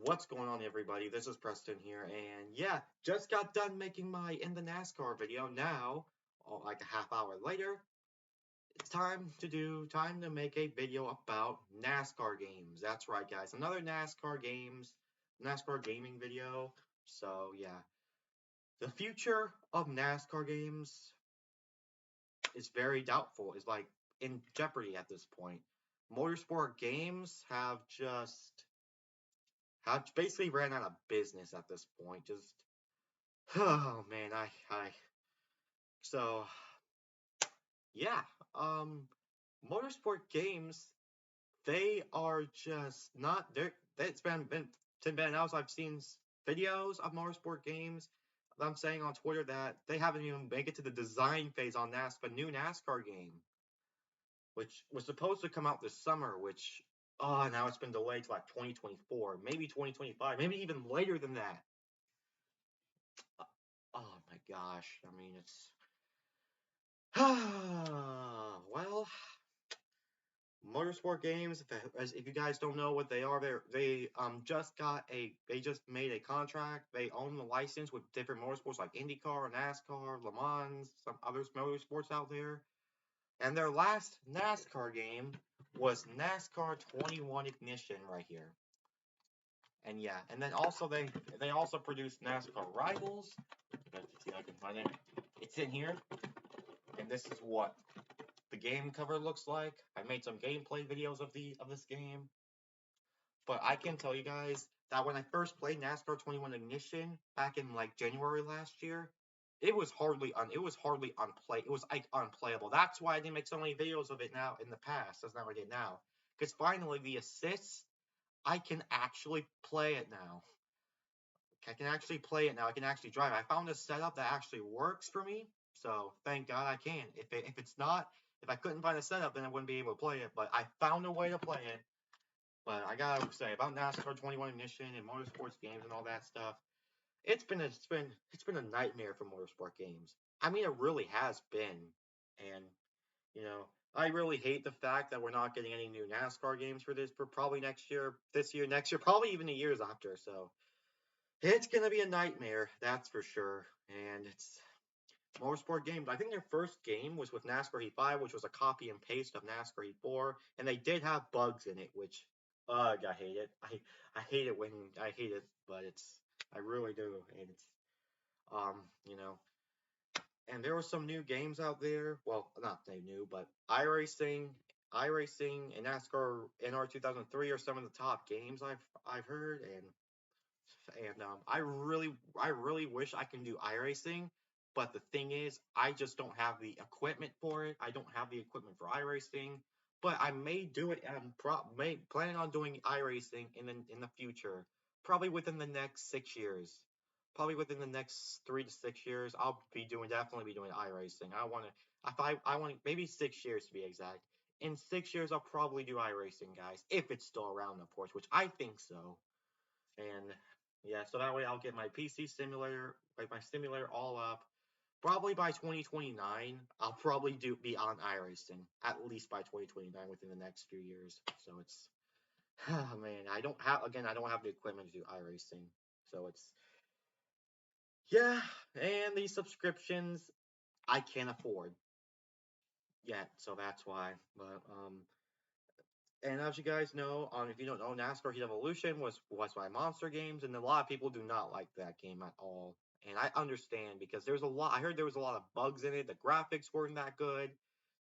What's going on, everybody? This is Preston here, and yeah, just got done making my in the NASCAR video. Now, like a half hour later, it's time to make a video about NASCAR games. That's right, guys. Another NASCAR gaming video. So yeah, the future of NASCAR games is very doubtful. Is like in jeopardy at this point. Motorsport games have basically ran out of business at this point. Just oh man, I so yeah, um, motorsport games they are just not there. It's been hours I've seen videos of motorsport games. I'm saying on Twitter that they haven't even made it to the design phase on NASCAR, new NASCAR game, which was supposed to come out this summer. Which now it's been delayed to like 2024, maybe 2025, maybe even later than that. Oh my gosh, I mean it's well, motorsport games. If you guys don't know what they are, they just made a contract. They own the license with different motorsports like IndyCar, NASCAR, Le Mans, some other motorsports out there. And their last NASCAR game was NASCAR 21 Ignition right here. And yeah, and then also they also produced NASCAR Rivals. Let's see if I can find it. It's in here, and this is what the game cover looks like. I made some gameplay videos of this game, but I can tell you guys that when I first played NASCAR 21 Ignition back in like January last year, it was hardly unplay it was like unplayable. That's why I didn't make so many videos of it now in the past as now I did now. Because finally the assists, I can actually play it now. I can actually play it now. I can actually drive. I found a setup that actually works for me. So thank God I can. If it's not, if I couldn't find a setup, then I wouldn't be able to play it. But I found a way to play it. But I gotta say about NASCAR 21 Ignition and motorsports games and all that stuff, it's been a nightmare for motorsport games. I mean, it really has been. And you know, I really hate the fact that we're not getting any new NASCAR games for probably next year, this year, next year, probably even the years after. So it's gonna be a nightmare, that's for sure. And it's motorsport games. I think their first game was with NASCAR Heat 5, which was a copy and paste of NASCAR Heat 4, and they did have bugs in it, which ugh, I hate it. I hate it when I hate it, but I really do, and it's you know, and there were some new games out there. Well, not they new, but iRacing, and NASCAR NR 2003 are some of the top games I've heard, and I really wish I can do iRacing, but the thing is, I just don't have the equipment for it. I don't have the equipment for iRacing, but I may do it. May planning on doing iRacing in the future, probably within the next 6 years. Probably within the next 3 to 6 years, I'll be doing definitely be doing iRacing. I want to if I want maybe 6 years to be exact. In 6 years, I'll probably do iRacing, guys, if it's still around, of course, which I think so. And yeah, so that way I'll get my PC simulator, like my simulator all up. Probably by 2029, I'll probably be on iRacing at least by 2029 within the next few years. So it's oh man, I don't have the equipment to do iRacing. So it's yeah, and these subscriptions I can't afford yet, so that's why. But and as you guys know, if you don't know, NASCAR Heat Evolution was by Monster Games, and a lot of people do not like that game at all. And I understand because there's a lot. I heard there was a lot of bugs in it. The graphics weren't that good.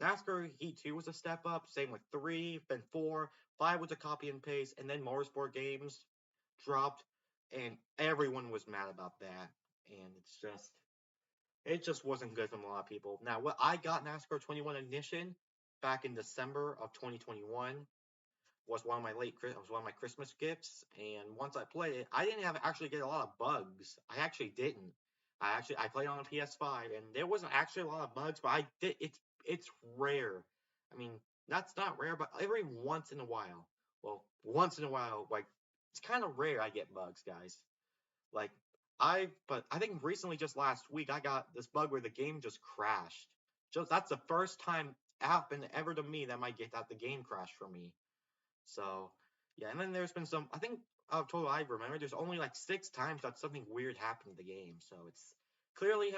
NASCAR Heat 2 was a step up. Same with 3, then 4. 5 was a copy and paste, and then Motorsport Games dropped, and everyone was mad about that. And it just wasn't good from a lot of people. Now, what I got NASCAR 21 Ignition back in December of 2021 was one of my Christmas gifts. And once I played it, I didn't have actually get a lot of bugs. I actually didn't. I played on a PS5, and there wasn't actually a lot of bugs, but I did. It's rare. I mean, that's not rare, but every once in a while. Well, once in a while, like it's kind of rare I get bugs, guys. Like but I think recently, just last week, I got this bug where the game just crashed. Just that's the first time it happened ever to me that might get that the game crashed for me. So Yeah, and then there's been some. I think total I remember. There's only like 6 times that something weird happened to the game. So it's clearly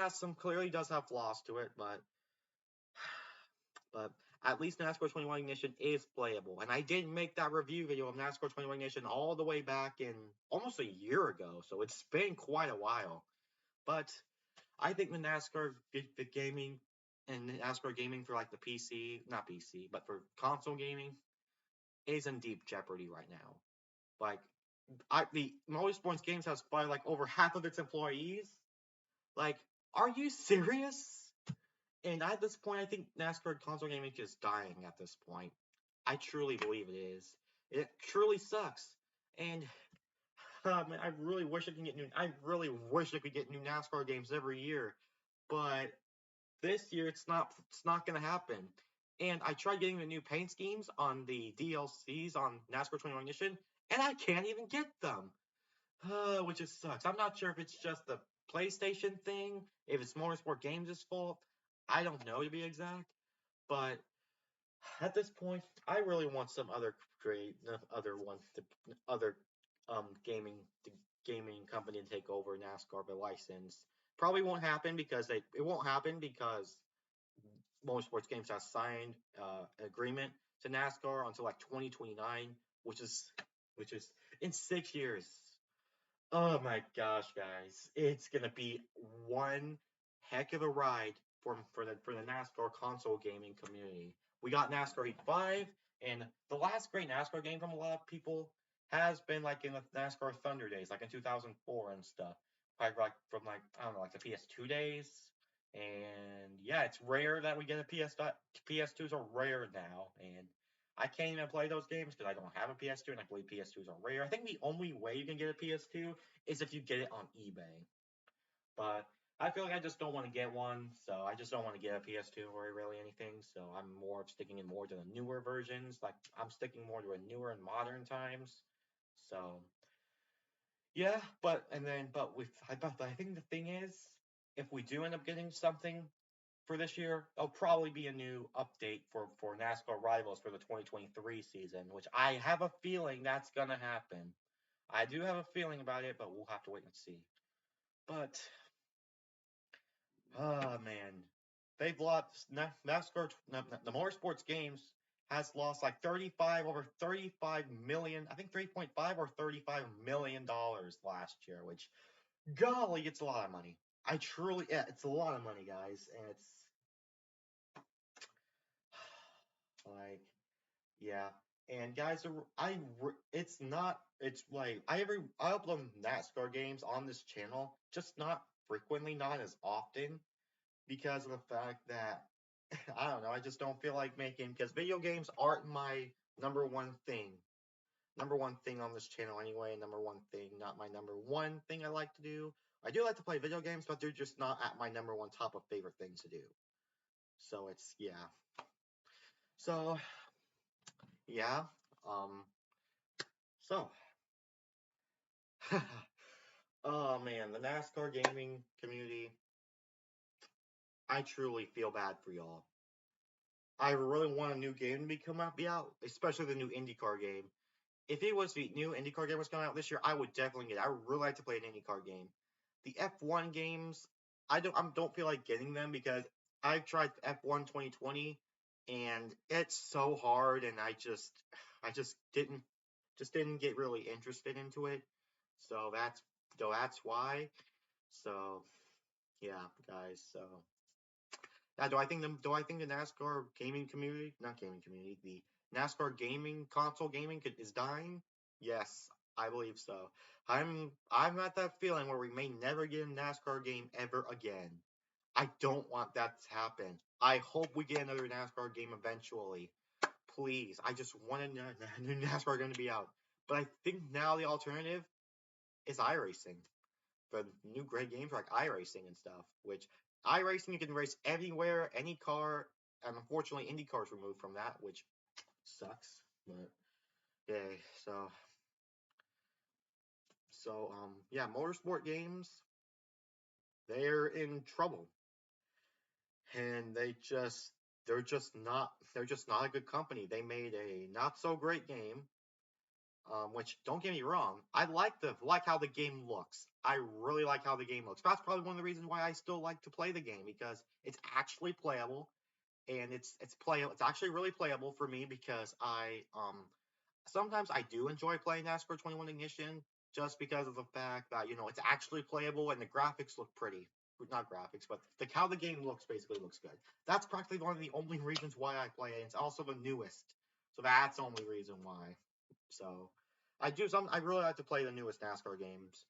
does have flaws to it, but at least NASCAR 21 Ignition is playable. And I did make that review video of NASCAR 21 Ignition all the way back in almost a year ago. So it's been quite a while. But I think the the gaming and NASCAR gaming for like the PC, not PC, but for console gaming is in deep jeopardy right now. Like the Motorsports Games has fired like over half of its employees. Like, are you serious? And at this point, I think NASCAR console gaming is dying at this point. I truly believe it is. It truly sucks. And man, I really wish I could get new. I really wish I could get new NASCAR games every year, but this year it's not. It's not gonna happen. And I tried getting the new paint schemes on the DLCs on NASCAR 21 Ignition, and I can't even get them. Which just sucks. I'm not sure if it's just the PlayStation thing, if it's Motorsport Games' fault. I don't know to be exact, but at this point, I really want some other great, other one, other gaming gaming company to take over NASCAR by license. Probably won't happen because it won't happen because Motorsports Games has signed an agreement to NASCAR until like 2029, which is in 6 years. Oh my gosh, guys. It's gonna be one heck of a ride for the NASCAR console gaming community. We got NASCAR Heat 5, and the last great NASCAR game from a lot of people has been like in the NASCAR Thunder days, like in 2004 and stuff. Like from like I don't know, like the PS2 days. And yeah, it's rare that we get a PS2s are rare now, and I can't even play those games because I don't have a PS2, and I believe PS2s are rare. I think the only way you can get a PS2 is if you get it on eBay. But I feel like I just don't want to get one, so I just don't want to get a PS2 or really anything. So I'm more of sticking in more to the newer versions. Like I'm sticking more to a newer and modern times. So yeah, but I think the thing is, if we do end up getting something for this year, there'll probably be a new update for NASCAR Rivals for the 2023 season, which I have a feeling that's gonna happen. I do have a feeling about it, but we'll have to wait and see. But oh man, they've lost NASCAR. The Motorsports Games has lost like 35 over 35 million. I think 3.5 or 35 million dollars last year, which golly, it's a lot of money. I truly, yeah, it's a lot of money, guys, and it's like, yeah. And guys, it's not, it's like I upload NASCAR games on this channel, just not frequently, not as often, because of the fact that I don't know, I just don't feel like making because video games aren't my number one thing. Number one thing on this channel anyway, number one thing, not my number one thing I like to do. I do like to play video games, but they're just not at my number one top of favorite things to do. So it's yeah. So yeah. Um so oh man, the NASCAR gaming community, I truly feel bad for y'all. I really want a new game to be out, especially the new IndyCar game. If it was the new IndyCar game was coming out this year, I would definitely get it. I would really like to play an IndyCar game. The F1 games, I don't feel like getting them because I've tried F1 2020 and it's so hard and I just didn't get really interested into it. So that's why. So yeah, guys. So yeah, do I think the NASCAR gaming community, not gaming community, the NASCAR gaming console gaming is dying? Yes, I believe so. I'm at that feeling where we may never get a NASCAR game ever again. I don't want that to happen. I hope we get another NASCAR game eventually. Please, I just want a new NASCAR game to be out. But I think now the alternative is iRacing for new great games like iRacing and stuff. Which iRacing you can race anywhere, any car, and unfortunately IndyCar is removed from that, which sucks. But yeah, yeah, motorsport games they're in trouble, and they're just not a good company. They made a not so great game Which don't get me wrong, I like how the game looks. I really like how the game looks. That's probably one of the reasons why I still like to play the game because it's actually playable and it's actually really playable for me because I sometimes I do enjoy playing NASCAR 21 Ignition just because of the fact that it's actually playable and the graphics look pretty. Not graphics, but how the game looks basically looks good. That's practically one of the only reasons why I play it. It's also the newest, so that's the only reason why. So I really like to play the newest NASCAR games.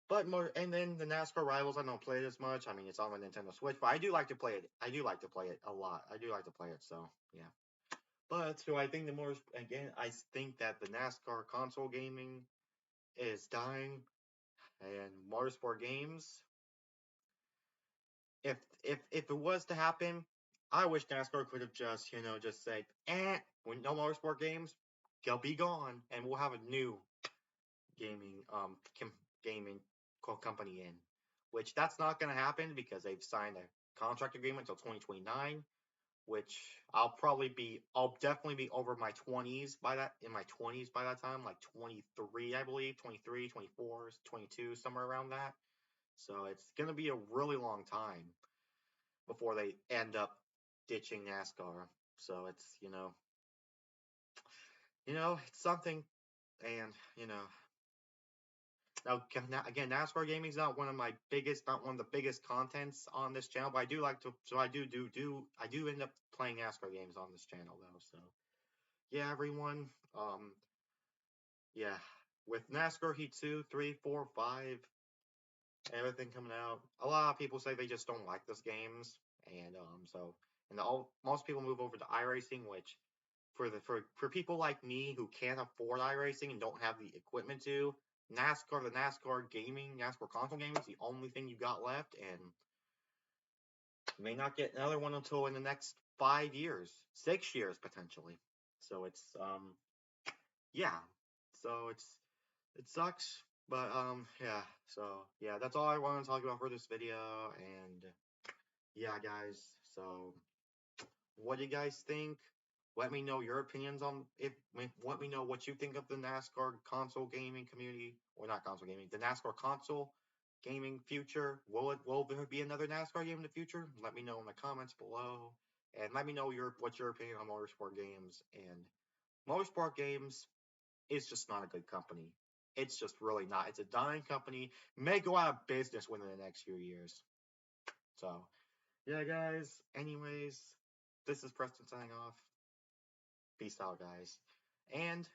But more, and then the NASCAR Rivals, I don't play it as much. I mean, it's on the Nintendo Switch, but I do like to play it. I do like to play it a lot. I do like to play it, so yeah. But so I think I think that the NASCAR console gaming is dying, and motorsport games. If it was to happen, I wish NASCAR could have just said, when no motorsport games, they'll be gone, and we'll have a new gaming gaming company in, which that's not going to happen because they've signed a contract agreement until 2029, which I'll definitely be over my 20s by that time, like 23, I believe, 23, 24, 22, somewhere around that. So it's going to be a really long time before they end up ditching NASCAR. So it's, it's something, and now, again, NASCAR gaming is not one of the biggest contents on this channel, but I do like to, so I do end up playing NASCAR games on this channel though. So yeah, everyone, yeah, with NASCAR Heat 2, 3, 4, 5, everything coming out, a lot of people say they just don't like those games, and most people move over to iRacing, which for people like me who can't afford iRacing and don't have the equipment to, the NASCAR console gaming is the only thing you got left, and you may not get another one until in the next 5 years, 6 years potentially. So it's yeah, so it sucks, but yeah. So yeah, that's all I want to talk about for this video, and yeah, guys. So what do you guys think? Let me know your opinions on let me know what you think of the NASCAR console gaming community, or not console gaming, the NASCAR console gaming future. Will there be another NASCAR game in the future? Let me know in the comments below, and let me know what's your opinion on motorsport games. And motorsport games is just not a good company. It's just really not. It's a dying company. May go out of business within the next few years. So yeah, guys. Anyways, this is Preston signing off. Peace out, guys. And